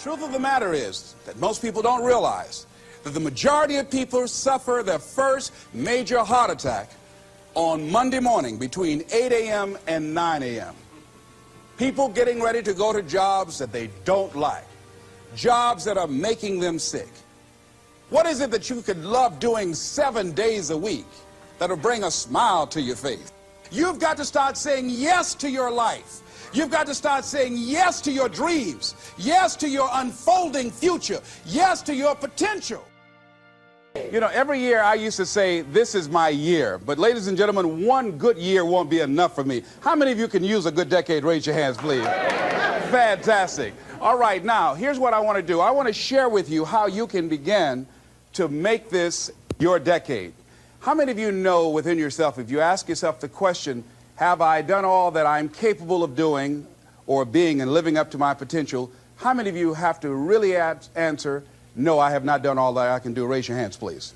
Truth of the matter is that most people don't realize that the majority of people suffer their first major heart attack on Monday morning between 8 a.m. and 9 a.m. People getting ready to go to jobs that they don't like, jobs that are making them sick. What is it that you could love doing 7 days a week that'll bring a smile to your face? You've got to start saying yes to your life. You've got to start saying yes to your dreams, yes to your unfolding future, yes to your potential. You know, every year I used to say, this is my year. But ladies and gentlemen, one good year won't be enough for me. How many of you can use a good decade? Raise your hands, please. Fantastic. All right, now, here's what I want to do. I want to share with you how you can begin to make this your decade. How many of you know within yourself, if you ask yourself the question, have I done all that I'm capable of doing or being and living up to my potential? How many of you have to really answer, no, I have not done all that I can do? Raise your hands, please.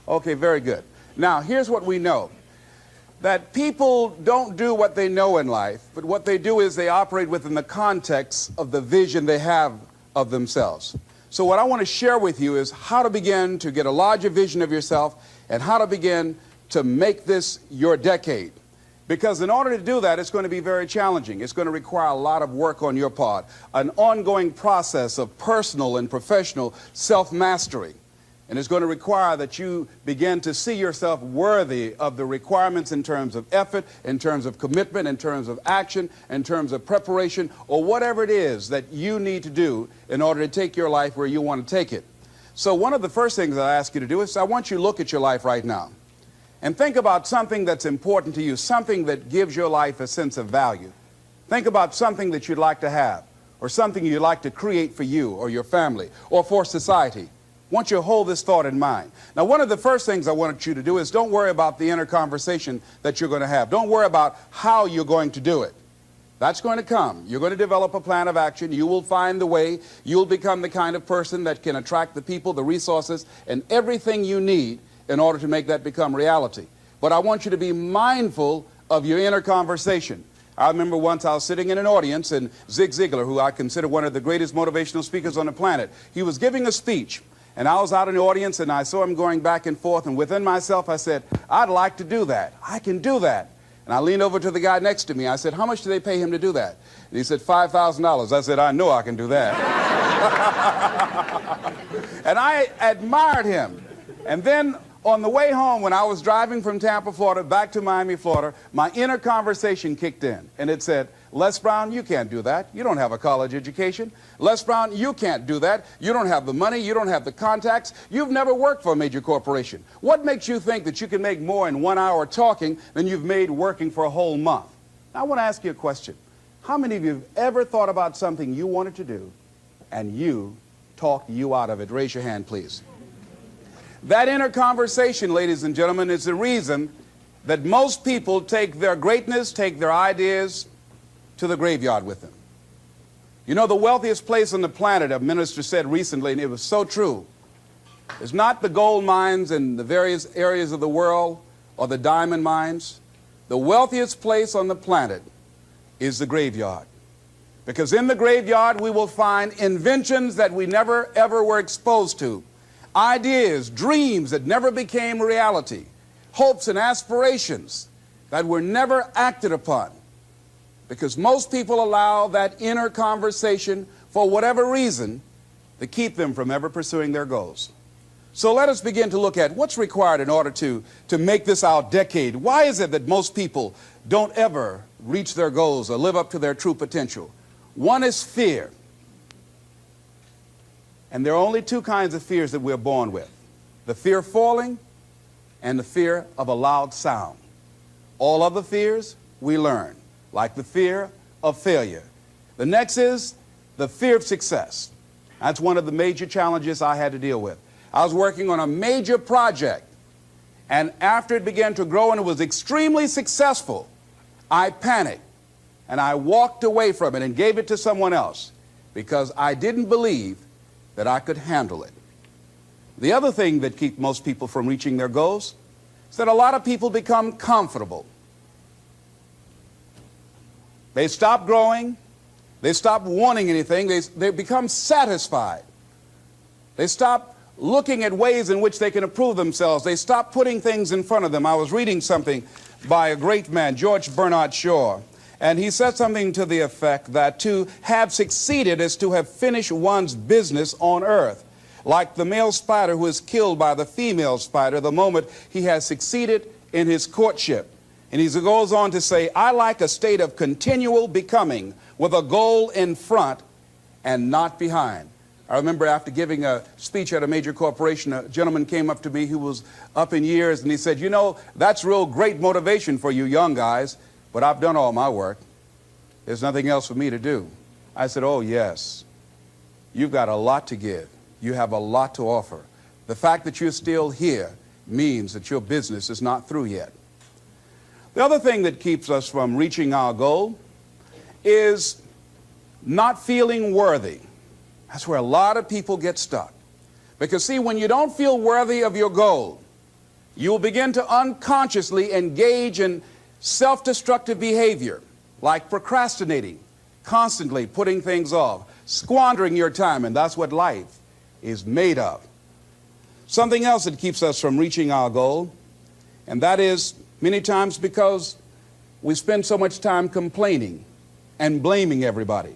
Okay, very good. Now, here's what we know. That people don't do what they know in life, but what they do is they operate within the context of the vision they have of themselves. So what I want to share with you is how to begin to get a larger vision of yourself and how to begin to make this your decade. Because in order to do that, it's going to be very challenging. It's going to require a lot of work on your part, an ongoing process of personal and professional self-mastery. And it's going to require that you begin to see yourself worthy of the requirements in terms of effort, in terms of commitment, in terms of action, in terms of preparation, or whatever it is that you need to do in order to take your life where you want to take it. So one of the first things I ask you to do is I want you to look at your life right now. And think about something that's important to you, something that gives your life a sense of value. Think about something that you'd like to have, or something you'd like to create for you or your family or for society. I want you to hold this thought in mind. Now, one of the first things I want you to do is don't worry about the inner conversation that you're going to have. Don't worry about how you're going to do it. That's going to come. You're going to develop a plan of action. You will find the way. You'll become the kind of person that can attract the people, the resources, and everything you need in order to make that become reality. But I want you to be mindful of your inner conversation. I remember once I was sitting in an audience and Zig Ziglar, who I consider one of the greatest motivational speakers on the planet, he was giving a speech. And I was out in the audience and I saw him going back and forth, and within myself I said, I'd like to do that. I can do that. And I leaned over to the guy next to me. I said, how much do they pay him to do that? And he said, $5,000. I said, I know I can do that. And I admired him. And then on the way home, when I was driving from Tampa, Florida, back to Miami, Florida, my inner conversation kicked in. And it said, Les Brown, you can't do that. You don't have a college education. Les Brown, you can't do that. You don't have the money. You don't have the contacts. You've never worked for a major corporation. What makes you think that you can make more in 1 hour talking than you've made working for a whole month? Now, I want to ask you a question. How many of you have ever thought about something you wanted to do and you talked you out of it? Raise your hand, please. That inner conversation, ladies and gentlemen, is the reason that most people take their greatness, take their ideas to the graveyard with them. You know, the wealthiest place on the planet, a minister said recently, and it was so true, is not the gold mines in the various areas of the world or the diamond mines. The wealthiest place on the planet is the graveyard. Because in the graveyard we will find inventions that we never ever were exposed to. Ideas, dreams that never became reality, hopes and aspirations that were never acted upon. Because most people allow that inner conversation, for whatever reason, to keep them from ever pursuing their goals. So let us begin to look at what's required in order to make this our decade. Why is it that most people don't ever reach their goals or live up to their true potential? One is fear. And there are only two kinds of fears that we're born with. The fear of falling and the fear of a loud sound. All other fears we learn, like the fear of failure. The next is the fear of success. That's one of the major challenges I had to deal with. I was working on a major project, and after it began to grow and it was extremely successful, I panicked and I walked away from it and gave it to someone else because I didn't believe that I could handle it. The other thing that keeps most people from reaching their goals is that a lot of people become comfortable. They stop growing, They stop wanting anything. They become satisfied. They stop looking at ways in which they can improve themselves. They stop putting things in front of them. I was reading something by a great man, George Bernard Shaw, and he said something to the effect that to have succeeded is to have finished one's business on earth, like the male spider who is killed by the female spider the moment he has succeeded in his courtship. And he goes on to say, I like a state of continual becoming with a goal in front and not behind. I remember after giving a speech at a major corporation, a gentleman came up to me who was up in years, and he said, you know, that's real great motivation for you young guys, but I've done all my work. There's nothing else for me to do. I said, oh, yes. You've got a lot to give. You have a lot to offer. The fact that you're still here means that your business is not through yet. The other thing that keeps us from reaching our goal is not feeling worthy. That's where a lot of people get stuck. Because see, when you don't feel worthy of your goal, you will begin to unconsciously engage in self-destructive behavior, like procrastinating, constantly putting things off, squandering your time, and that's what life is made of. Something else that keeps us from reaching our goal, and that is many times because we spend so much time complaining and blaming everybody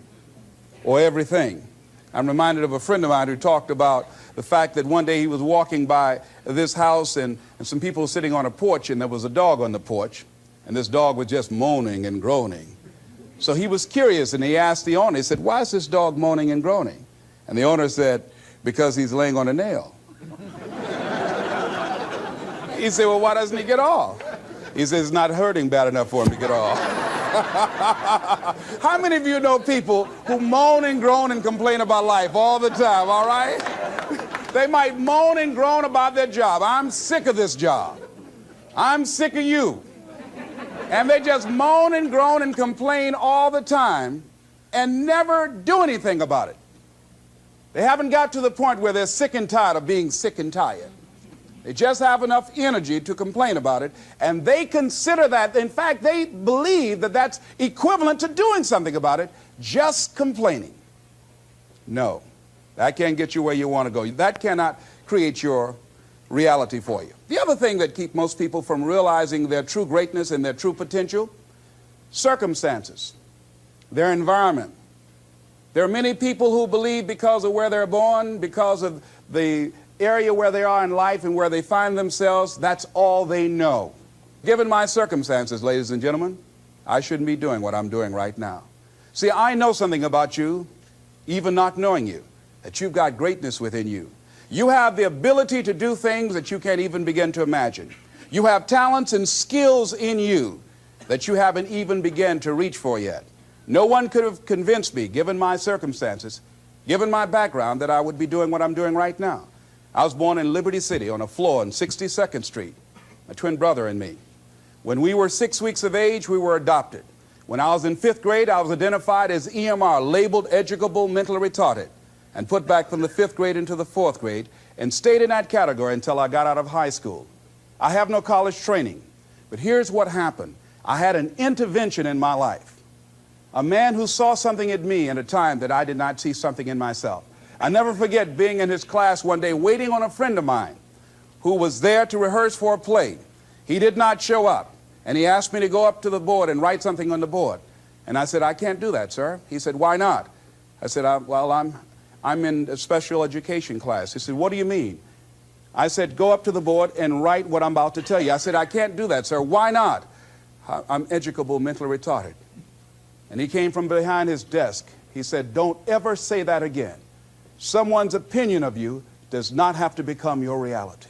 or everything. I'm reminded of a friend of mine who talked about the fact that one day he was walking by this house and some people were sitting on a porch, and there was a dog on the porch, and this dog was just moaning and groaning. So he was curious, and he asked the owner, he said, why is this dog moaning and groaning? And the owner said, because he's laying on a nail. He said, well, why doesn't he get off? He says, it's not hurting bad enough for him to get off. How many of you know people who moan and groan and complain about life all the time, all right? They might moan and groan about their job. I'm sick of this job. I'm sick of you. And they just moan and groan and complain all the time and never do anything about it. They haven't got to the point where they're sick and tired of being sick and tired. They just have enough energy to complain about it, and they consider that, in fact, they believe that that's equivalent to doing something about it, just complaining. No, that can't get you where you want to go. That cannot create your reality for you. The other thing that keeps most people from realizing their true greatness and their true potential, circumstances, their environment. There are many people who believe because of where they're born, because of the area where they are in life and where they find themselves, that's all they know. Given my circumstances, ladies and gentlemen, I shouldn't be doing what I'm doing right now. See, I know something about you, even not knowing you, that you've got greatness within you. You have the ability to do things that you can't even begin to imagine. You have talents and skills in you that you haven't even begun to reach for yet. No one could have convinced me, given my circumstances, given my background, that I would be doing what I'm doing right now. I was born in Liberty City on a floor on 62nd Street, my twin brother and me. When we were 6 weeks of age, we were adopted. When I was in 5th grade, I was identified as EMR, labeled educable mentally retarded, and put back from the 5th grade into the 4th grade, and stayed in that category until I got out of high school. I have no college training, but here's what happened. I had an intervention in my life. A man who saw something in me at a time that I did not see something in myself. I never forget being in his class one day waiting on a friend of mine who was there to rehearse for a play. He did not show up, and he asked me to go up to the board and write something on the board. And I said, I can't do that, sir. He said, why not? I said, well, I'm in a special education class. He said, what do you mean? I said, go up to the board and write what I'm about to tell you. I said, I can't do that, sir. Why not? I'm educable mentally retarded. And he came from behind his desk. He said, don't ever say that again. Someone's opinion of you does not have to become your reality.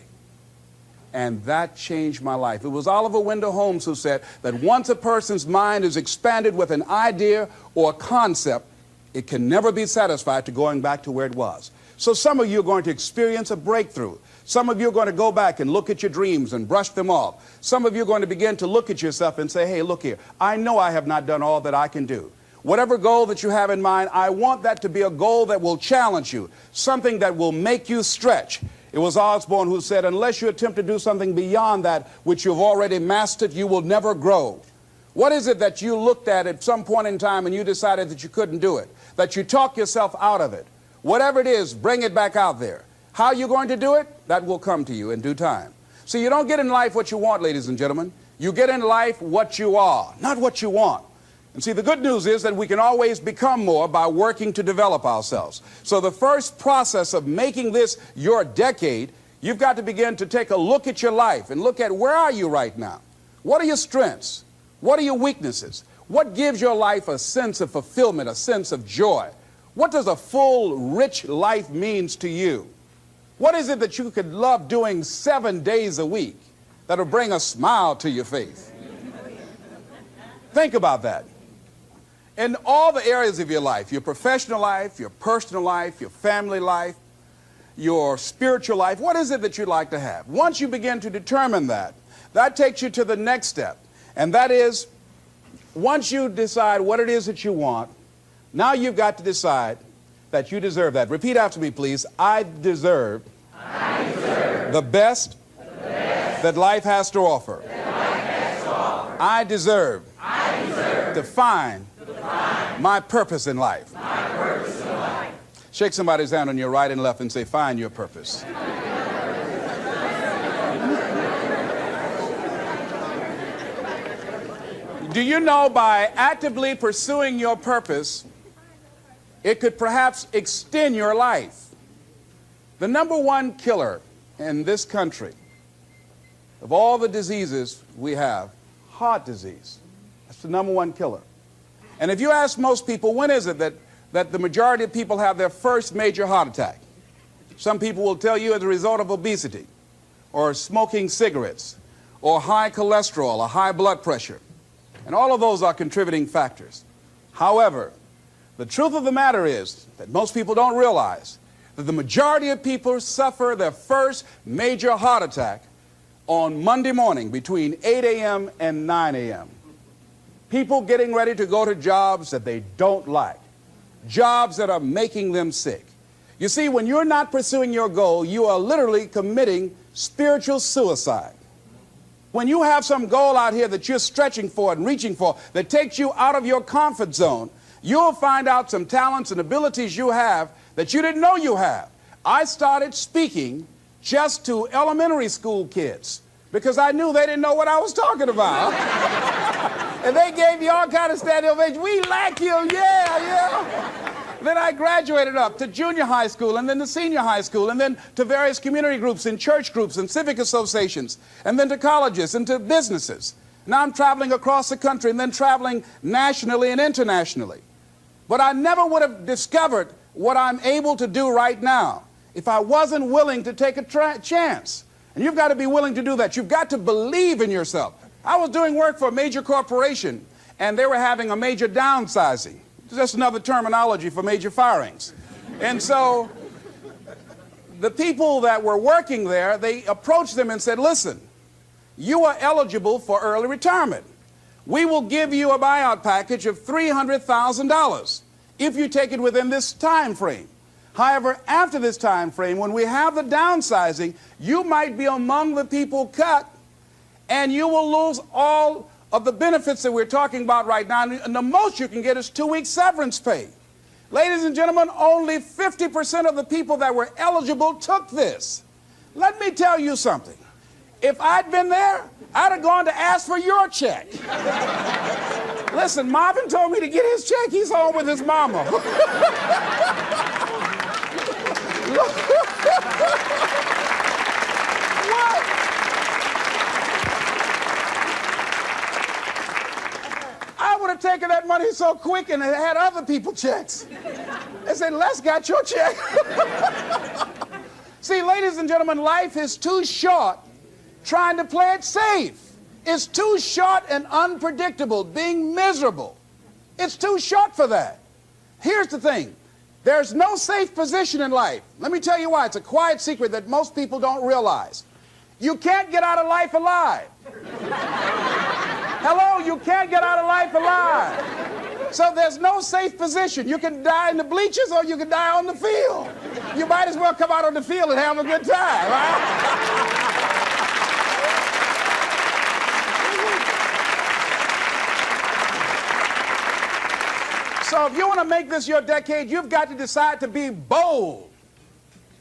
And that changed my life. It was Oliver Wendell Holmes who said that once a person's mind is expanded with an idea or a concept, it can never be satisfied to going back to where it was. So some of you are going to experience a breakthrough. Some of you are going to go back and look at your dreams and brush them off. Some of you are going to begin to look at yourself and say, hey, look here, I know I have not done all that I can do. Whatever goal that you have in mind, I want that to be a goal that will challenge you, something that will make you stretch. It was Osborne who said, unless you attempt to do something beyond that which you've already mastered, you will never grow. What is it that you looked at some point in time and you decided that you couldn't do it, that you talk yourself out of it? Whatever it is, bring it back out there. How are you going to do it? That will come to you in due time. So you don't get in life what you want, ladies and gentlemen. You get in life what you are, not what you want. And see, the good news is that we can always become more by working to develop ourselves. So the first process of making this your decade, you've got to begin to take a look at your life and look at where are you right now? What are your strengths? What are your weaknesses? What gives your life a sense of fulfillment, a sense of joy? What does a full, rich life means to you? What is it that you could love doing 7 days a week that'll bring a smile to your face? Think about that. In all the areas of your life, your professional life, your personal life, your family life, your spiritual life, what is it that you'd like to have? Once you begin to determine that, that takes you to the next step. And that is, once you decide what it is that you want, now you've got to decide that you deserve that. Repeat after me, please. I deserve the best that life has to offer. I deserve to find my purpose in life. Shake somebody's hand on your right and left and say, find your purpose. Do you know by actively pursuing your purpose, it could perhaps extend your life? The number one killer in this country of all the diseases we have, heart disease. That's the number one killer. And if you ask most people, when is it that the majority of people have their first major heart attack? Some people will tell you as a result of obesity, or smoking cigarettes, or high cholesterol, or high blood pressure. And all of those are contributing factors. However, the truth of the matter is that most people don't realize that the majority of people suffer their first major heart attack on Monday morning between 8 a.m. and 9 a.m. People getting ready to go to jobs that they don't like, jobs that are making them sick. You see, when you're not pursuing your goal, you are literally committing spiritual suicide. When you have some goal out here that you're stretching for and reaching for that takes you out of your comfort zone, you'll find out some talents and abilities you have that you didn't know you have. I started speaking just to elementary school kids because I knew they didn't know what I was talking about. And they gave me all kind of standing ovation. We like you, yeah. Then I graduated up to junior high school and then to senior high school and then to various community groups and church groups and civic associations and then to colleges and to businesses. Now I'm traveling across the country and then traveling nationally and internationally. But I never would have discovered what I'm able to do right now if I wasn't willing to take a chance. And you've got to be willing to do that. You've got to believe in yourself. I was doing work for a major corporation and they were having a major downsizing. It's just another terminology for major firings. And so the people that were working there, they approached them and said, listen, you are eligible for early retirement. We will give you a buyout package of $300,000 if you take it within this time frame. However, after this time frame, when we have the downsizing, you might be among the people cut and you will lose all of the benefits that we're talking about right now, and the most you can get is 2 weeks severance pay. Ladies and gentlemen, only 50% of the people that were eligible took this. Let me tell you something. If I'd been there, I'd have gone to ask for your check. Listen, Marvin told me to get his check. He's home with his mama. I would have taken that money so quick and had other people checks. They said, Les got your check. See, ladies and gentlemen, life is too short trying to play it safe. It's too short and unpredictable, being miserable. It's too short for that. Here's the thing. There's no safe position in life. Let me tell you why. It's a quiet secret that most people don't realize. You can't get out of life alive. Hello, you can't get out of life alive. So there's no safe position. You can die in the bleachers or you can die on the field. You might as well come out on the field and have a good time, right? So if you want to make this your decade, you've got to decide to be bold.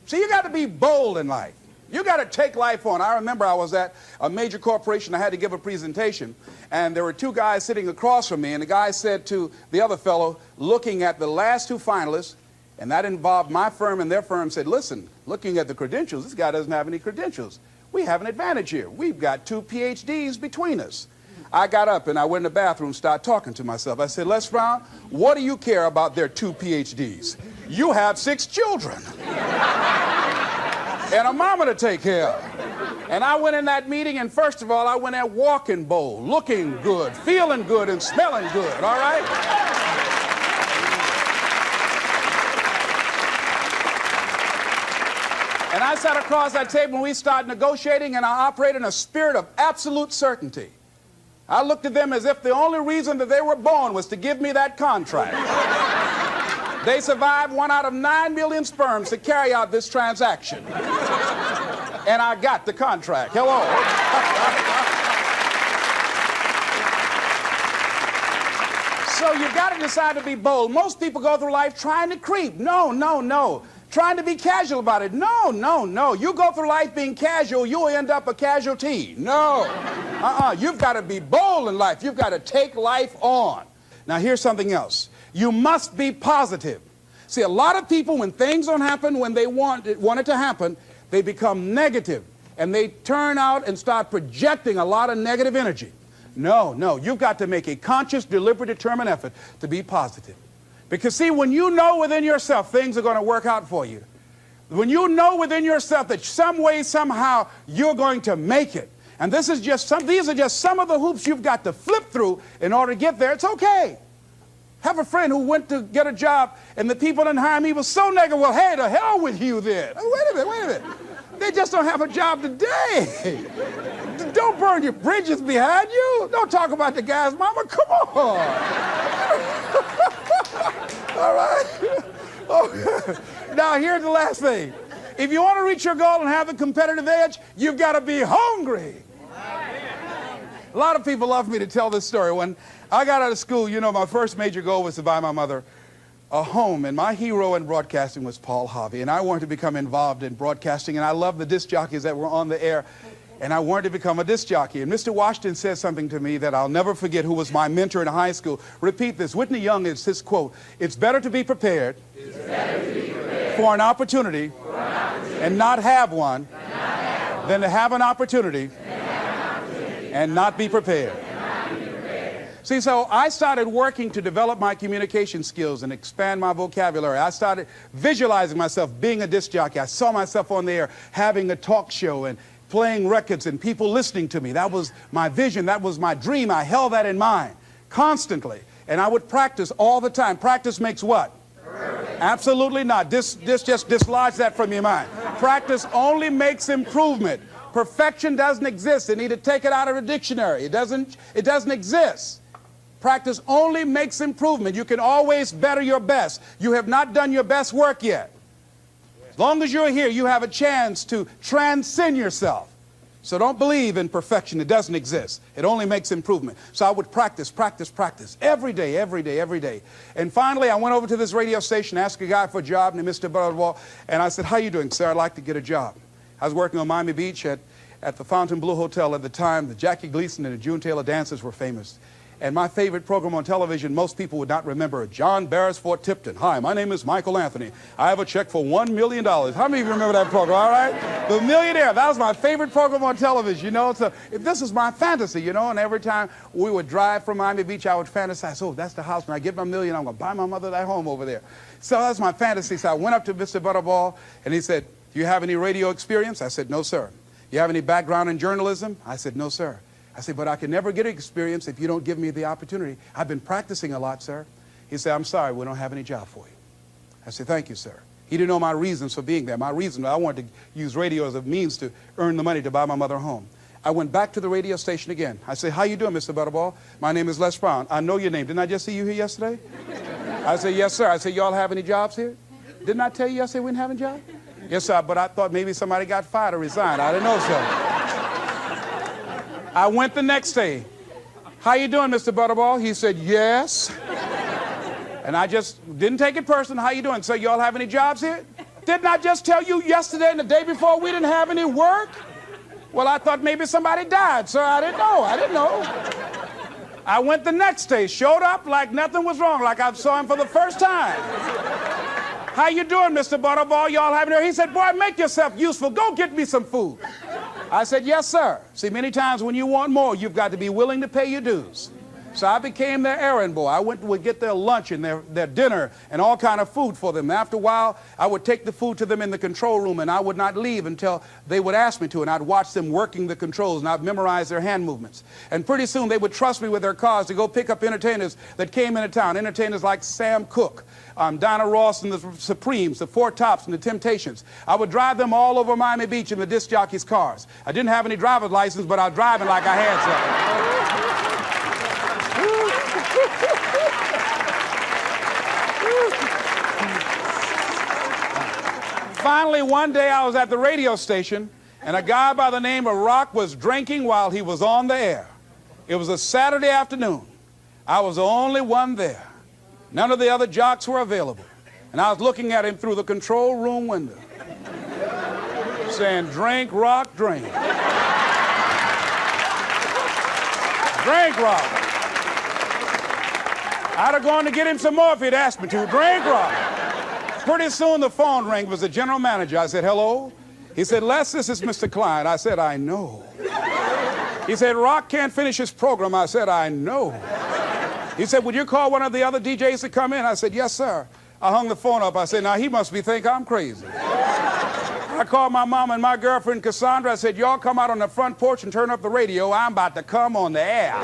See, you got to be bold in life. You got to take life on. I remember I was at a major corporation. I had to give a presentation, and there were two guys sitting across from me, and the guy said to the other fellow, looking at the last two finalists, and that involved my firm and their firm, said, listen, looking at the credentials, this guy doesn't have any credentials. We have an advantage here. We've got 2 PhDs between us. I got up and I went in the bathroom and started talking to myself. I said, Les Brown, what do you care about their 2 PhDs? You have 6 children and a mama to take care of. And I went in that meeting, and first of all, I went there walking bold, looking good, feeling good, and smelling good, all right? And I sat across that table and we started negotiating, and I operated in a spirit of absolute certainty. I looked at them as if the only reason that they were born was to give me that contract. They survived 1 out of 9 million sperms to carry out this transaction. And I got the contract. Hello. So you've got to decide to be bold. Most people go through life trying to creep. No, no, no. Trying to be casual about it. No, no, no. You go through life being casual, you'll end up a casualty. No. You've got to be bold in life. You've got to take life on. Now, here's something else. You must be positive. See, a lot of people, when things don't happen when they want it to happen, they become negative, and they turn out and start projecting a lot of negative energy. No, no. You've got to make a conscious, deliberate, determined effort to be positive. Because, see, when you know within yourself things are going to work out for you, when you know within yourself that some way, somehow, you're going to make it, and these are just some of the hoops you've got to flip through in order to get there, it's okay. Have a friend who went to get a job, and the people didn't hire him. He was so negative. Well, hey, to hell with you then. Oh, wait a minute. They just don't have a job today. Don't burn your bridges behind you. Don't talk about the guy's mama. Come on. All right? Oh. Now, here's the last thing. If you want to reach your goal and have a competitive edge, you've got to be hungry. A lot of people love me to tell this story. When I got out of school, you know, my first major goal was to buy my mother a home, and my hero in broadcasting was Paul Harvey, and I wanted to become involved in broadcasting, and I loved the disc jockeys that were on the air, and I wanted to become a disc jockey. And Mr. Washington said something to me that I'll never forget, who was my mentor in high school. Repeat this. Whitney Young is his quote. It's better to be prepared, for an opportunity, and not have one, than to have an opportunity and not be prepared. See, so I started working to develop my communication skills and expand my vocabulary. I started visualizing myself being a disc jockey. I saw myself on the air having a talk show and playing records and people listening to me. That was my vision. That was my dream. I held that in mind constantly. And I would practice all the time. Practice makes what? Perfect. Absolutely not. Just dislodge that from your mind. Practice only makes improvement. Perfection doesn't exist. They need to take it out of the dictionary. It doesn't exist. Practice only makes improvement. You can always better your best. You have not done your best work yet. As long as you're here, you have a chance to transcend yourself. So don't believe in perfection. It doesn't exist. It only makes improvement. So I would practice every day, every day, every day. And finally, I went over to this radio station, asked a guy for a job named Mr. Butterwall, and I said, how you doing, sir? I'd like to get a job. I was working on Miami Beach at the Fontainebleau Hotel at the time. The Jackie Gleason and the June Taylor dancers were famous. And my favorite program on television, most people would not remember, John Beresford Tipton. Hi, my name is Michael Anthony. I have a check for $1 million. How many of you remember that program, all right? The Millionaire, that was my favorite program on television, you know. So this is my fantasy, you know, and every time we would drive from Miami Beach, I would fantasize, oh, that's the house. When I get my million, I'm going to buy my mother that home over there. So that's my fantasy. So I went up to Mr. Butterball, and he said, do you have any radio experience? I said, no, sir. You have any background in journalism? I said, no, sir. I said, but I can never get experience if you don't give me the opportunity. I've been practicing a lot, sir. He said, I'm sorry, we don't have any job for you. I said, thank you, sir. He didn't know my reasons for being there. My reason, I wanted to use radio as a means to earn the money to buy my mother a home. I went back to the radio station again. I said, how you doing, Mr. Butterball? My name is Les Brown. I know your name. Didn't I just see you here yesterday? I said, yes, sir. I said, y'all have any jobs here? Didn't I tell you yesterday we didn't have any jobs? Yes, sir, but I thought maybe somebody got fired or resigned. I didn't know, sir. I went the next day. How you doing, Mr. Butterball? He said, yes. And I just didn't take it personal. How you doing? So y'all have any jobs here? Didn't I just tell you yesterday and the day before we didn't have any work? Well, I thought maybe somebody died, sir. I didn't know. I went the next day, showed up like nothing was wrong, like I saw him for the first time. How you doing, Mr. Butterball? Y'all having here? He said, boy, make yourself useful. Go get me some food. I said, yes, sir. See, many times when you want more, you've got to be willing to pay your dues. So I became their errand boy. I would get their lunch and their dinner and all kind of food for them. After a while, I would take the food to them in the control room, and I would not leave until they would ask me to, and I'd watch them working the controls, and I'd memorize their hand movements. And pretty soon, they would trust me with their cars to go pick up entertainers that came into town, entertainers like Sam Cooke, Dinah Ross and the Supremes, the Four Tops and the Temptations. I would drive them all over Miami Beach in the disc jockeys' cars. I didn't have any driver's license, but I was driving like I had some. Finally, one day I was at the radio station, and a guy by the name of Rock was drinking while he was on the air. It was a Saturday afternoon. I was the only one there. None of the other jocks were available. And I was looking at him through the control room window, saying, drink, Rock, drink. Drink, Rock. I'd have gone to get him some more if he'd asked me to. Drink, Rock. Pretty soon the phone rang. It was the general manager. I said, hello? He said, Les, this is Mr. Klein. I said, I know. He said, Rock can't finish his program. I said, I know. He said, would you call one of the other DJs to come in? I said, yes, sir. I hung the phone up. I said, now he must think I'm crazy. I called my mom and my girlfriend, Cassandra. I said, y'all come out on the front porch and turn up the radio. I'm about to come on the air.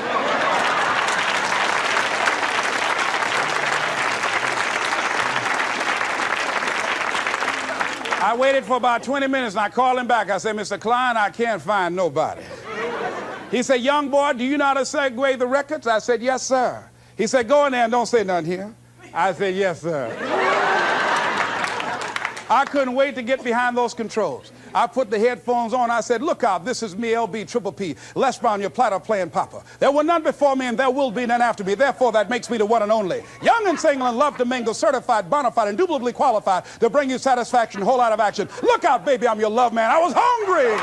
I waited for about 20 minutes, and I called him back. I said, Mr. Klein, I can't find nobody. He said, young boy, do you know how to segue the records? I said, yes, sir. He said, go in there and don't say nothing here. I said, yes, sir. I couldn't wait to get behind those controls. I put the headphones on. I said, look out, this is me, LB, Triple P, Les Brown, your platter playing papa. There were none before me, and there will be none after me. Therefore, that makes me the one and only. Young and single and love to mingle, certified, bona fide, indubitably qualified to bring you satisfaction, whole lot of action. Look out, baby, I'm your love man. I was hungry.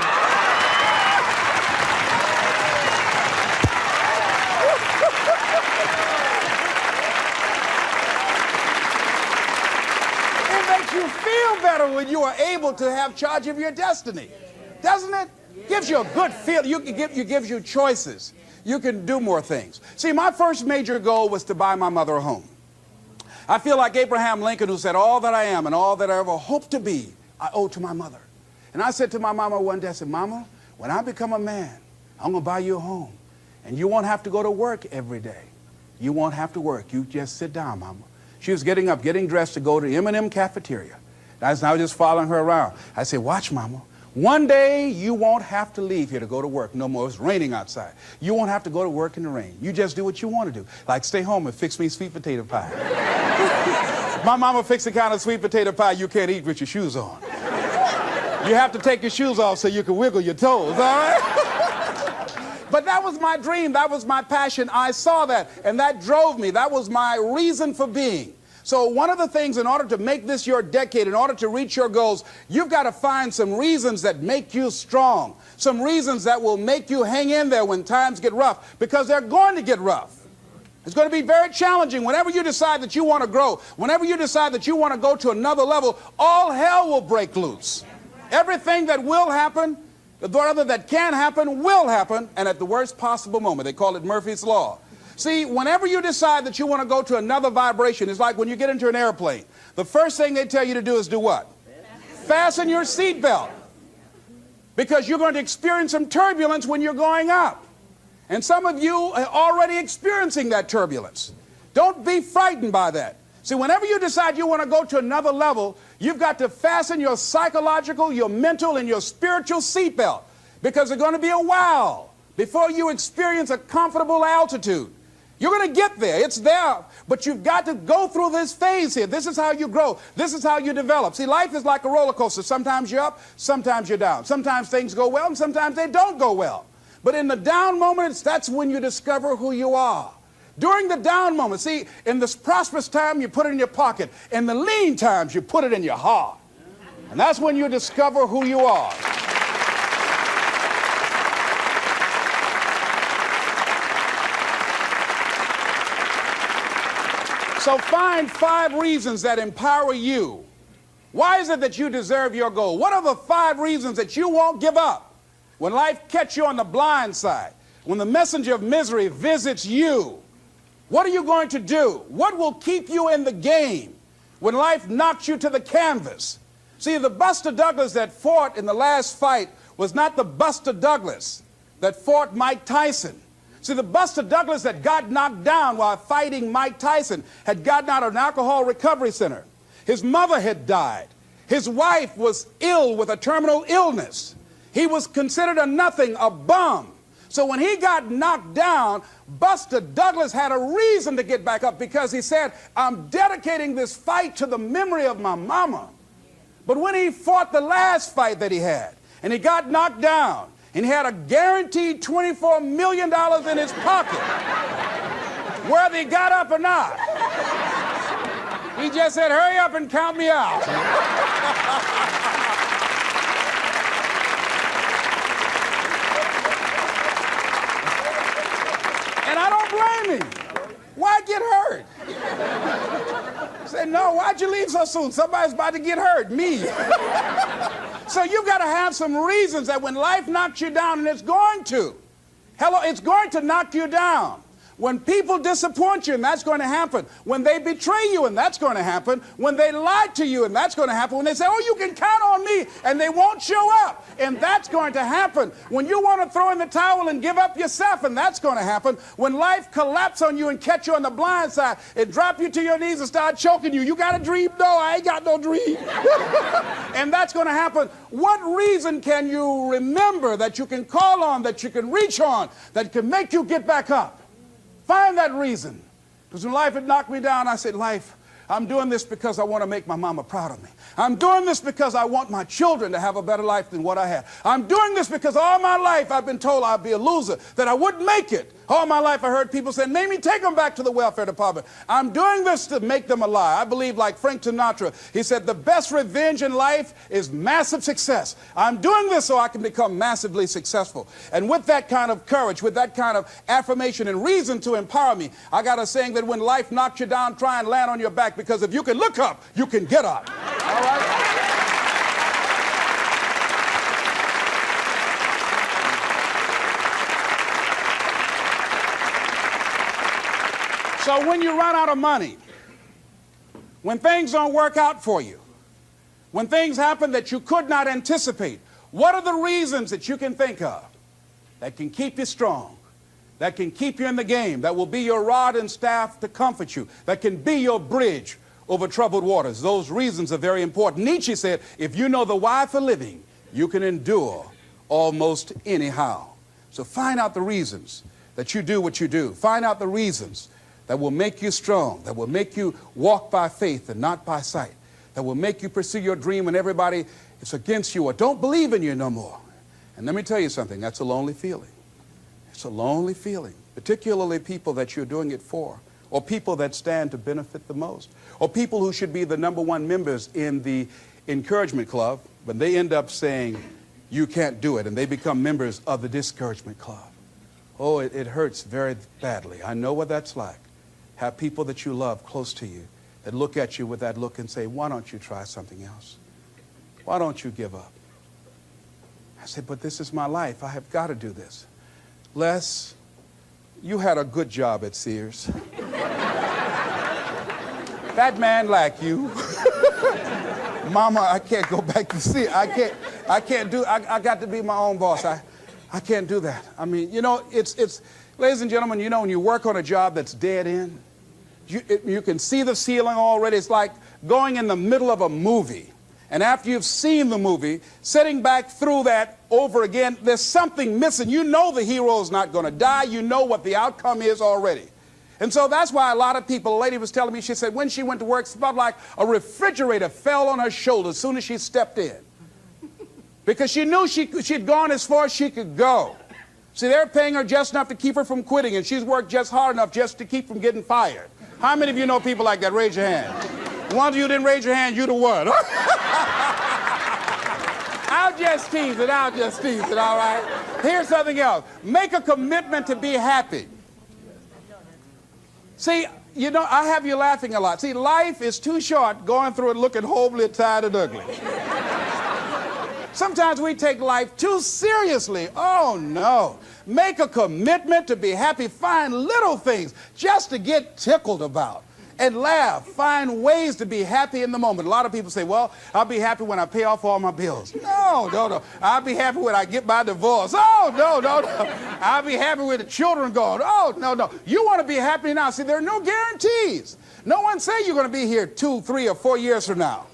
You feel better when you are able to have charge of your destiny, doesn't it? Gives you a good feel. Gives you choices. You can do more things. See, my first major goal was to buy my mother a home. I feel like Abraham Lincoln, who said, all that I am and all that I ever hope to be, I owe to my mother. And I said to my mama one day, I said, Mama, when I become a man, I'm going to buy you a home. And you won't have to go to work every day. You won't have to work. You just sit down, Mama. She was getting up, getting dressed to go to M&M cafeteria. I was just following her around. I said, watch, Mama. One day you won't have to leave here to go to work no more. It's raining outside. You won't have to go to work in the rain. You just do what you want to do. Like stay home and fix me sweet potato pie. My mama fixed the kind of sweet potato pie you can't eat with your shoes on. You have to take your shoes off so you can wiggle your toes, all right? But that was my dream. That was my passion. I saw that, and that drove me. That was my reason for being. So one of the things, in order to make this your decade, in order to reach your goals, you've got to find some reasons that make you strong, some reasons that will make you hang in there when times get rough, because they're going to get rough. It's going to be very challenging. Whenever you decide that you want to grow, whenever you decide that you want to go to another level, all hell will break loose. Everything that will happen, rather that can happen, will happen, and at the worst possible moment. They call it Murphy's Law. See, whenever you decide that you want to go to another vibration, it's like when you get into an airplane. The first thing they tell you to do is do what? Fasten your seatbelt. Because you're going to experience some turbulence when you're going up. And some of you are already experiencing that turbulence. Don't be frightened by that. See, whenever you decide you want to go to another level, you've got to fasten your psychological, your mental, and your spiritual seatbelt. Because it's going to be a while before you experience a comfortable altitude. You're going to get there. It's there. But you've got to go through this phase here. This is how you grow. This is how you develop. See, life is like a roller coaster. Sometimes you're up, sometimes you're down. Sometimes things go well, and sometimes they don't go well. But in the down moments, that's when you discover who you are. During the down moments, see, in this prosperous time, you put it in your pocket. In the lean times, you put it in your heart. And that's when you discover who you are. So find 5 reasons that empower you. Why is it that you deserve your goal? What are the 5 reasons that you won't give up when life catches you on the blind side? When the messenger of misery visits you, what are you going to do? What will keep you in the game when life knocks you to the canvas? See, the Buster Douglas that fought in the last fight was not the Buster Douglas that fought Mike Tyson. See, the Buster Douglas that got knocked down while fighting Mike Tyson had gotten out of an alcohol recovery center. His mother had died. His wife was ill with a terminal illness. He was considered a nothing, a bum. So when he got knocked down, Buster Douglas had a reason to get back up because he said, I'm dedicating this fight to the memory of my mama. But when he fought the last fight that he had, and he got knocked down, and he had a guaranteed $24 million in his pocket, whether he got up or not, he just said, hurry up and count me out. And I don't blame him. Why get hurt? Say, no, why'd you leave so soon? Somebody's about to get hurt, me. So you've got to have some reasons that when life knocks you down, and it's going to. Hello, it's going to knock you down. When people disappoint you, and that's going to happen. When they betray you, and that's going to happen. When they lie to you, and that's going to happen. When they say, oh, you can count on me, and they won't show up, and that's going to happen. When you want to throw in the towel and give up yourself, and that's going to happen. When life collapses on you and catch you on the blind side, it drop you to your knees and start choking you. You got a dream? No, I ain't got no dream. And that's going to happen. What reason can you remember that you can call on, that you can reach on, that can make you get back up? Find that reason. Because when life had knocked me down, I said, life, I'm doing this because I want to make my mama proud of me. I'm doing this because I want my children to have a better life than what I had. I'm doing this because all my life I've been told I'd be a loser, that I wouldn't make it. All my life I heard people say, Mamie, take them back to the welfare department. I'm doing this to make them alive. I believe, like Frank Sinatra, he said, the best revenge in life is massive success. I'm doing this so I can become massively successful. And with that kind of courage, with that kind of affirmation and reason to empower me, I got a saying that when life knocks you down, try and land on your back, because if you can look up, you can get up. All right? So when you run out of money, when things don't work out for you, when things happen that you could not anticipate, what are the reasons that you can think of that can keep you strong, that can keep you in the game, that will be your rod and staff to comfort you, that can be your bridge over troubled waters? Those reasons are very important. Nietzsche said, if you know the why for living, you can endure almost anyhow. So find out the reasons that you do what you do. Find out the reasons that will make you strong, that will make you walk by faith and not by sight, that will make you pursue your dream when everybody is against you or don't believe in you no more. And let me tell you something, that's a lonely feeling. It's a lonely feeling, particularly people that you're doing it for, or people that stand to benefit the most, or people who should be the #1 members in the encouragement club, but they end up saying, you can't do it, and they become members of the discouragement club. Oh, it hurts very badly. I know what that's like. Have people that you love close to you that look at you with that look and say, why don't you try something else? Why don't you give up? I said, but this is my life. I have got to do this. Les, you had a good job at Sears. That man like you. Mama, I can't go back to Sears. I got to be my own boss. I can't do that. I mean, you know, it's ladies and gentlemen, you know, when you work on a job that's dead end, you can see the ceiling already. It's like going in the middle of a movie. And after you've seen the movie, sitting back through that over again, there's something missing. You know the hero's not going to die. You know what the outcome is already. And so that's why a lot of people, a lady was telling me, she said when she went to work, it felt like a refrigerator fell on her shoulder as soon as she stepped in. Because she knew she'd gone as far as she could go. See, they're paying her just enough to keep her from quitting, and she's worked just hard enough just to keep from getting fired. How many of you know people like that? Raise your hand. The ones of you didn't raise your hand, you the what? I'll just tease it, all right? Here's something else. Make a commitment to be happy. See, you know, I have you laughing a lot. See, life is too short going through it looking homely, tired, and ugly. Sometimes we take life too seriously. Oh, no. Make a commitment to be happy. Find little things just to get tickled about and laugh. Find ways to be happy in the moment. A lot of people say, well, I'll be happy when I pay off all my bills. No, no, no. I'll be happy when I get my divorce. Oh, no, no, no. I'll be happy with the children gone. Oh, no, no. You want to be happy now. See, there are no guarantees. No one say you're going to be here 2, 3, or 4 years from now.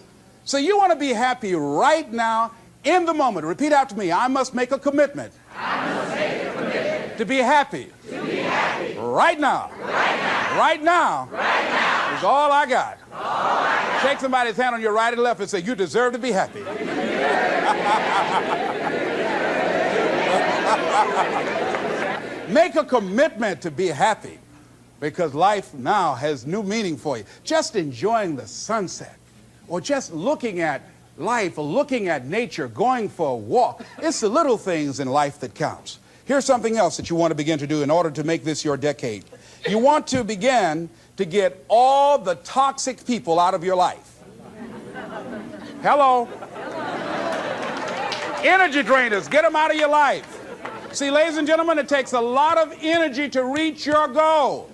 So you want to be happy right now in the moment. Repeat after me. I must make a commitment. I must make a commitment to be happy. To be happy. Right now. Right now. Right now. Right now. Is all I got. All I got. Shake somebody's hand on your right and left and say, you deserve to be happy. Make a commitment to be happy, because life now has new meaning for you. Just enjoying the sunset, or just looking at life, or looking at nature, going for a walk. It's the little things in life that counts. Here's something else that you want to begin to do in order to make this your decade. You want to begin to get all the toxic people out of your life. Hello? Energy drainers, get them out of your life. See, ladies and gentlemen, it takes a lot of energy to reach your goal.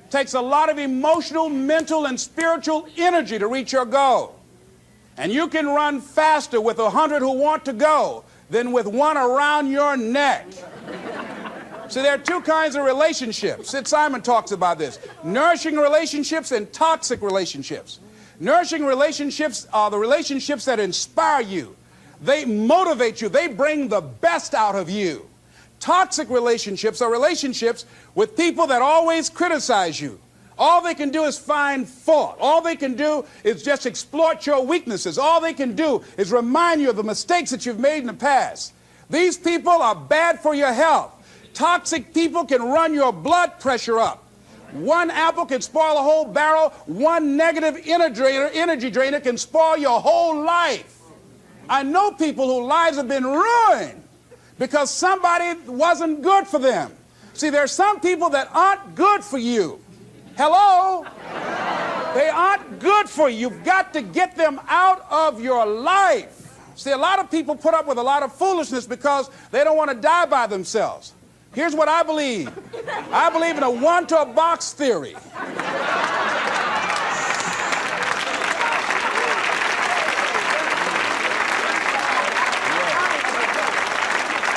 It takes a lot of emotional, mental, and spiritual energy to reach your goal. And you can run faster with 100 who want to go than with one around your neck. See, there are two kinds of relationships. Sid Simon talks about this. Nourishing relationships and toxic relationships. Nourishing relationships are the relationships that inspire you. They motivate you. They bring the best out of you. Toxic relationships are relationships with people that always criticize you. All they can do is find fault. All they can do is just exploit your weaknesses. All they can do is remind you of the mistakes that you've made in the past. These people are bad for your health. Toxic people can run your blood pressure up. One apple can spoil a whole barrel. One negative energy drainer can spoil your whole life. I know people whose lives have been ruined because somebody wasn't good for them. See, there are some people that aren't good for you. Hello? They aren't good for you. You've got to get them out of your life. See, a lot of people put up with a lot of foolishness because they don't want to die by themselves. Here's what I believe. I believe in a one-to-a-box theory.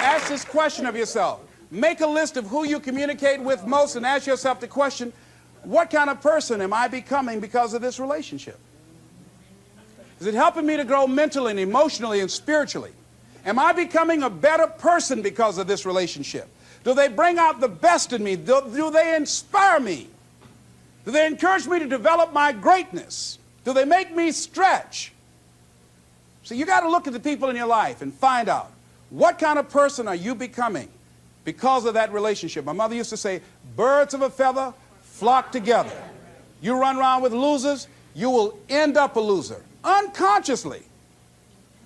Ask this question of yourself. Make a list of who you communicate with most and ask yourself the question, what kind of person am I becoming because of this relationship? Is it helping me to grow mentally and emotionally and spiritually? Am I becoming a better person because of this relationship? Do they bring out the best in me? Do they inspire me? Do they encourage me to develop my greatness? Do they make me stretch? So you got to look at the people in your life and find out what kind of person are you becoming because of that relationship. My mother used to say, birds of a feather flock together. You run around with losers, you will end up a loser. Unconsciously.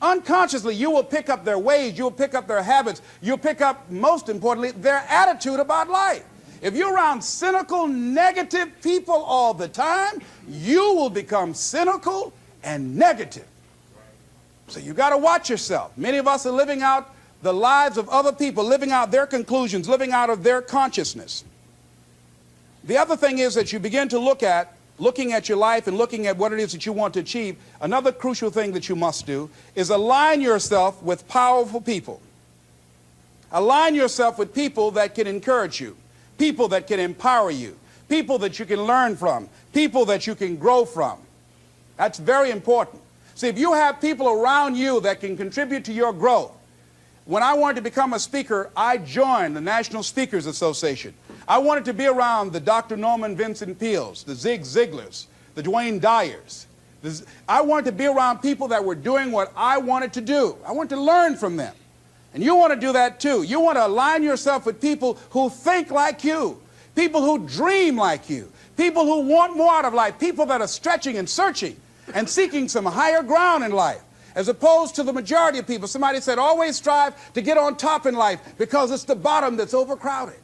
Unconsciously, you will pick up their ways, you'll pick up their habits, you'll pick up, most importantly, their attitude about life. If you're around cynical, negative people all the time, you will become cynical and negative. So you got to watch yourself. Many of us are living out the lives of other people, living out their conclusions, living out of their consciousness. The other thing is that you begin to looking at your life and looking at what it is that you want to achieve. Another crucial thing that you must do is align yourself with powerful people. Align yourself with people that can encourage you, people that can empower you, people that you can learn from, people that you can grow from. That's very important. See, if you have people around you that can contribute to your growth. When I wanted to become a speaker, I joined the National Speakers Association. I wanted to be around the Dr. Norman Vincent Peales, the Zig Ziglars, the Dwayne Dyers. I wanted to be around people that were doing what I wanted to do. I wanted to learn from them. And you want to do that too. You want to align yourself with people who think like you, people who dream like you, people who want more out of life, people that are stretching and searching and seeking some higher ground in life, as opposed to the majority of people. Somebody said, always strive to get on top in life because it's the bottom that's overcrowded.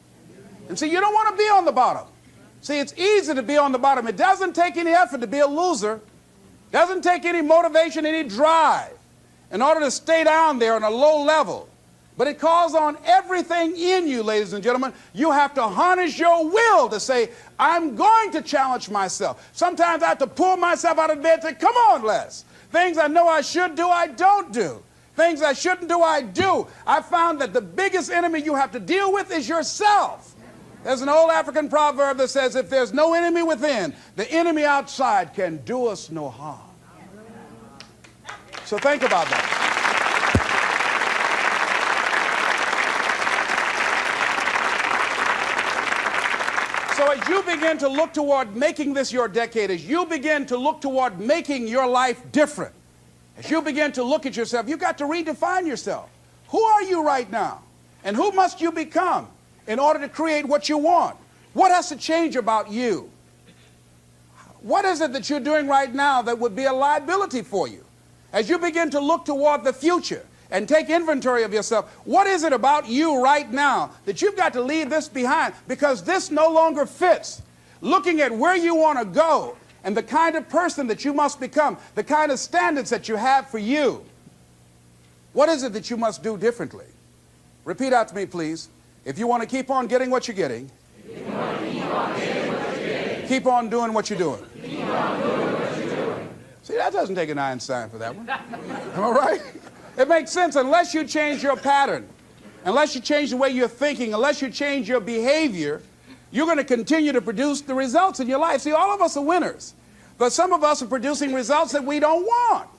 And see, you don't want to be on the bottom. See, it's easy to be on the bottom. It doesn't take any effort to be a loser. It doesn't take any motivation, any drive in order to stay down there on a low level. But it calls on everything in you, ladies and gentlemen. You have to harness your will to say, I'm going to challenge myself. Sometimes I have to pull myself out of bed and say, come on, Les. Things I know I should do, I don't do. Things I shouldn't do, I do. I found that the biggest enemy you have to deal with is yourself. There's an old African proverb that says, if there's no enemy within, the enemy outside can do us no harm. So think about that. So as you begin to look toward making this your decade, as you begin to look toward making your life different, as you begin to look at yourself, you've got to redefine yourself. Who are you right now? And who must you become in order to create what you want? What has to change about you? What is it that you're doing right now that would be a liability for you? As you begin to look toward the future and take inventory of yourself, what is it about you right now that you've got to leave this behind because this no longer fits? Looking at where you want to go and the kind of person that you must become, the kind of standards that you have for you. What is it that you must do differently? Repeat out to me, please. If you want to keep on getting what you're getting, keep on doing what you're doing. See, that doesn't take an Einstein for that one. Am I right? It makes sense unless you change your pattern, unless you change the way you're thinking, unless you change your behavior, you're going to continue to produce the results in your life. See, all of us are winners, but some of us are producing results that we don't want.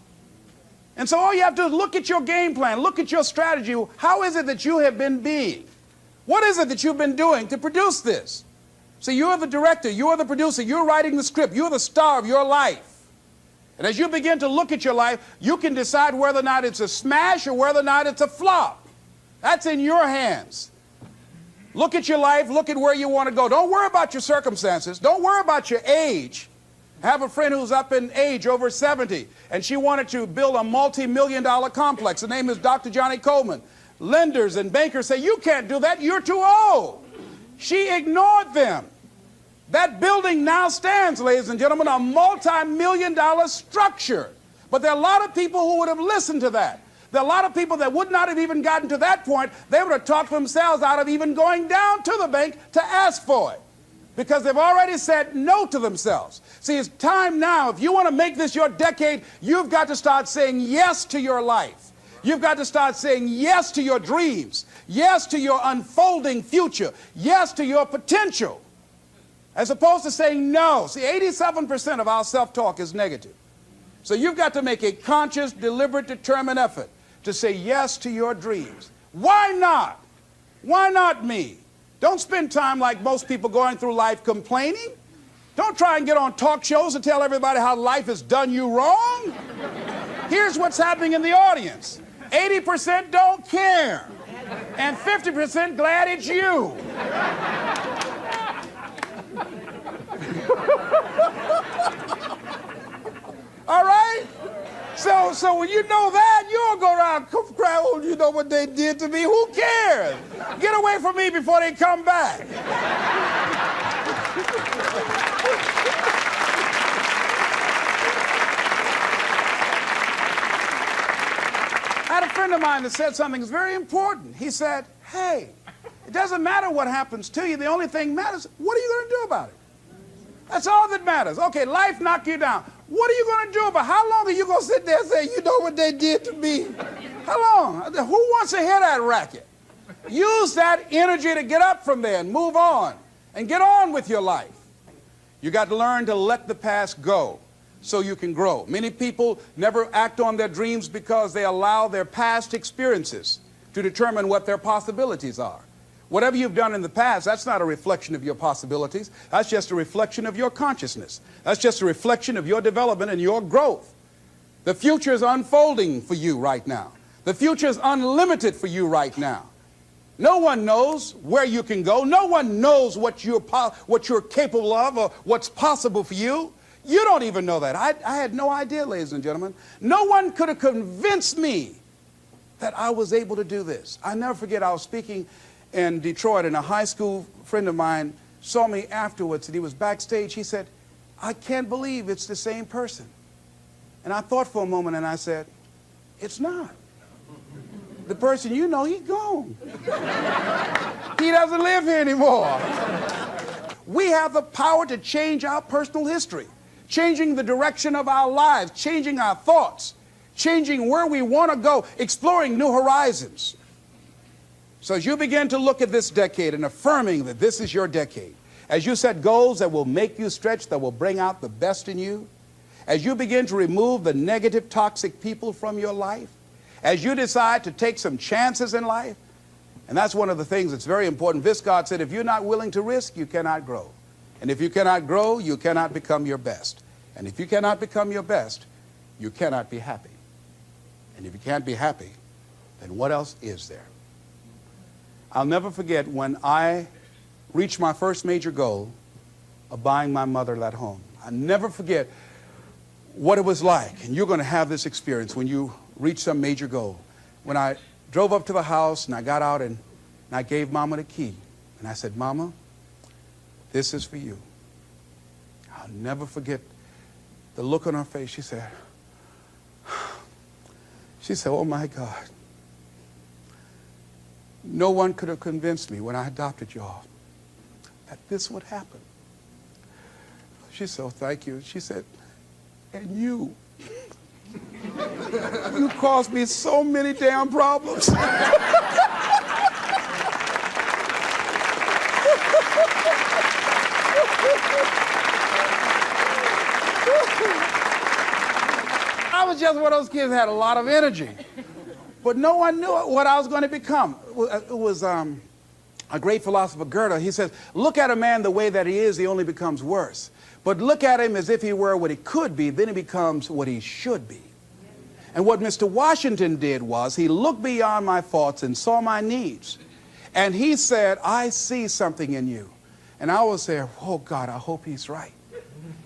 And so all you have to do is look at your game plan, look at your strategy. How is it that you have been being? What is it that you've been doing to produce this? See, you're the director, you're the producer, you're writing the script, you're the star of your life. And as you begin to look at your life, you can decide whether or not it's a smash or whether or not it's a flop. That's in your hands. Look at your life, look at where you want to go. Don't worry about your circumstances. Don't worry about your age. I have a friend who's up in age, over 70, and she wanted to build a multi-million-dollar complex. The name is Dr. Johnny Coleman. Lenders and bankers say, you can't do that, you're too old. She ignored them. That building now stands, ladies and gentlemen, a multi-million-dollar structure. But there are a lot of people who would have listened to that. There are a lot of people that would not have even gotten to that point. They would have talked themselves out of even going down to the bank to ask for it, because they've already said no to themselves. See, it's time now. If you want to make this your decade, you've got to start saying yes to your life. You've got to start saying yes to your dreams, yes to your unfolding future, yes to your potential, as opposed to saying no. See, 87% of our self-talk is negative. So you've got to make a conscious, deliberate, determined effort to say yes to your dreams. Why not? Why not me? Don't spend time like most people going through life complaining. Don't try and get on talk shows and tell everybody how life has done you wrong. Here's what's happening in the audience. 80% don't care, and 50% glad it's you. All right? So when you know that, you don't go around crying, oh, you know what they did to me? Who cares? Get away from me before they come back. I had a friend of mine that said something that's very important. He said, hey, it doesn't matter what happens to you. The only thing matters, what are you going to do about it? That's all that matters. Okay, life knocked you down. What are you going to do about it? How long are you going to sit there and say, you know what they did to me? How long? Who wants to hear that racket? Use that energy to get up from there and move on and get on with your life. You got to learn to let the past go so you can grow. Many people never act on their dreams because they allow their past experiences to determine what their possibilities are. Whatever you've done in the past, that's not a reflection of your possibilities. That's just a reflection of your consciousness. That's just a reflection of your development and your growth. The future is unfolding for you right now. The future is unlimited for you right now. No one knows where you can go. No one knows what you're capable of or what's possible for you. You don't even know that. I had no idea, ladies and gentlemen. No one could have convinced me that I was able to do this. I never forget, I was speaking in Detroit, and a high school friend of mine saw me afterwards, and he was backstage. He said, "I can't believe it's the same person." And I thought for a moment, and I said, "It's not. The person you know, he's gone. He doesn't live here anymore." We have the power to change our personal history, changing the direction of our lives, changing our thoughts, changing where we want to go, exploring new horizons. So as you begin to look at this decade and affirming that this is your decade, as you set goals that will make you stretch, that will bring out the best in you, as you begin to remove the negative, toxic people from your life, as you decide to take some chances in life, and that's one of the things that's very important. Viscard said, if you're not willing to risk, you cannot grow. And if you cannot grow, you cannot become your best. And if you cannot become your best, you cannot be happy. And if you can't be happy, then what else is there? I'll never forget when I reached my first major goal of buying my mother that home. I'll never forget what it was like, and you're going to have this experience when you reach some major goal. When I drove up to the house and I got out and I gave Mama the key, and I said, "Mama, this is for you." I'll never forget the look on her face. She said, "Oh my God, no one could have convinced me when I adopted y'all that this would happen." She said, "Oh, thank you." She said, "And you, you caused me so many damn problems." I was just one of those kids that had a lot of energy. But no one knew what I was going to become. It was a great philosopher, Goethe. He says, look at a man the way that he is, he only becomes worse. But look at him as if he were what he could be, then he becomes what he should be. And what Mr. Washington did was he looked beyond my faults and saw my needs. And he said, "I see something in you." And I was there, oh God, I hope he's right.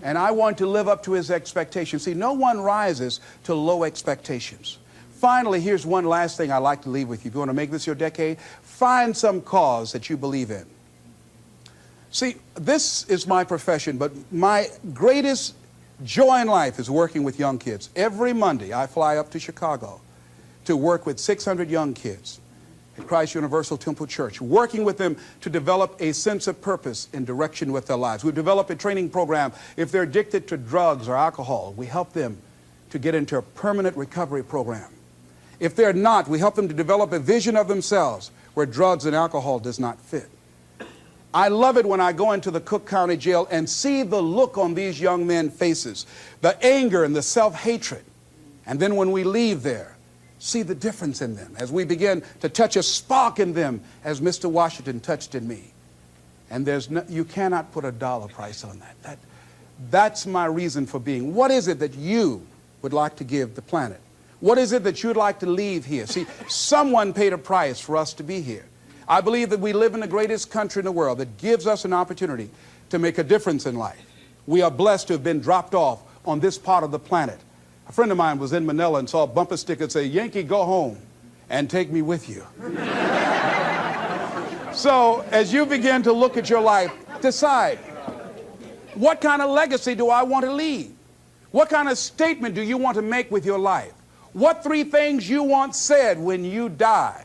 And I want to live up to his expectations. See, no one rises to low expectations. Finally, here's one last thing I'd like to leave with you. If you want to make this your decade, find some cause that you believe in. See, this is my profession, but my greatest joy in life is working with young kids. Every Monday, I fly up to Chicago to work with 600 young kids at Christ Universal Temple Church, working with them to develop a sense of purpose and direction with their lives. We develop a training program. If they're addicted to drugs or alcohol, we help them to get into a permanent recovery program. If they're not, we help them to develop a vision of themselves where drugs and alcohol does not fit. I love it when I go into the Cook County Jail and see the look on these young men's faces, the anger and the self-hatred. And then when we leave there, see the difference in them as we begin to touch a spark in them as Mr. Washington touched in me. And you cannot put a dollar price on that. That's my reason for being. What is it that you would like to give the planet? What is it that you'd like to leave here? See, someone paid a price for us to be here. I believe that we live in the greatest country in the world that gives us an opportunity to make a difference in life. We are blessed to have been dropped off on this part of the planet. A friend of mine was in Manila and saw a bumper sticker that said, "Yankee, go home and take me with you." So as you begin to look at your life, decide, what kind of legacy do I want to leave? What kind of statement do you want to make with your life? What 3 things you want said when you die?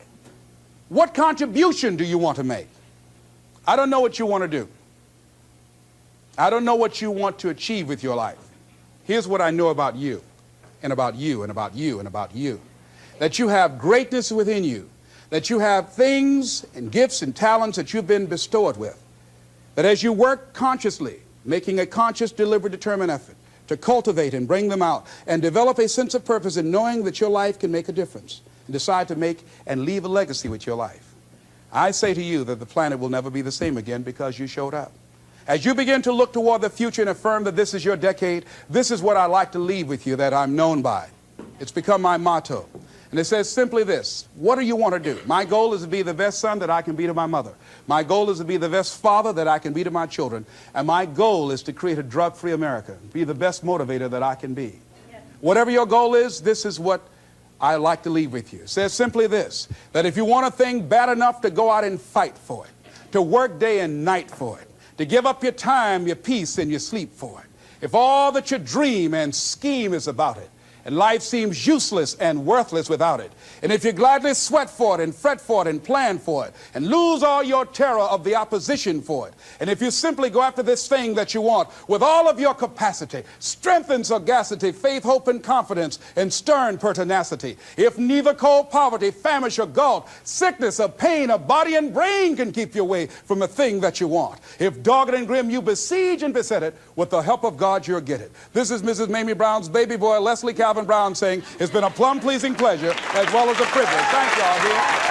What contribution do you want to make? I don't know what you want to do. I don't know what you want to achieve with your life. Here's what I know about you, and about you, and about you, and about you. That you have greatness within you. That you have things and gifts and talents that you've been bestowed with. That as you work consciously, making a conscious, deliberate, determined effort to cultivate and bring them out and develop a sense of purpose in knowing that your life can make a difference and decide to make and leave a legacy with your life. I say to you that the planet will never be the same again because you showed up. As you begin to look toward the future and affirm that this is your decade, this is what I like to leave with you that I'm known by. It's become my motto. And it says simply this: what do you want to do? My goal is to be the best son that I can be to my mother. My goal is to be the best father that I can be to my children. And my goal is to create a drug-free America, be the best motivator that I can be. Whatever your goal is, this is what I like to leave with you. It says simply this: that if you want a thing bad enough to go out and fight for it, to work day and night for it, to give up your time, your peace, and your sleep for it, if all that you dream and scheme is about it, and life seems useless and worthless without it, and if you gladly sweat for it and fret for it and plan for it and lose all your terror of the opposition for it, and if you simply go after this thing that you want with all of your capacity, strength and sagacity, faith, hope, and confidence, and stern pertinacity, if neither cold poverty, famish, or gulf, sickness, or pain of body and brain can keep you away from the thing that you want, if dogged and grim you besiege and beset it, with the help of God you'll get it. This is Mrs. Mamie Brown's baby boy, Leslie Calvin Brown, saying it's been a plumb-pleasing pleasure as well as a privilege. Thank you all here.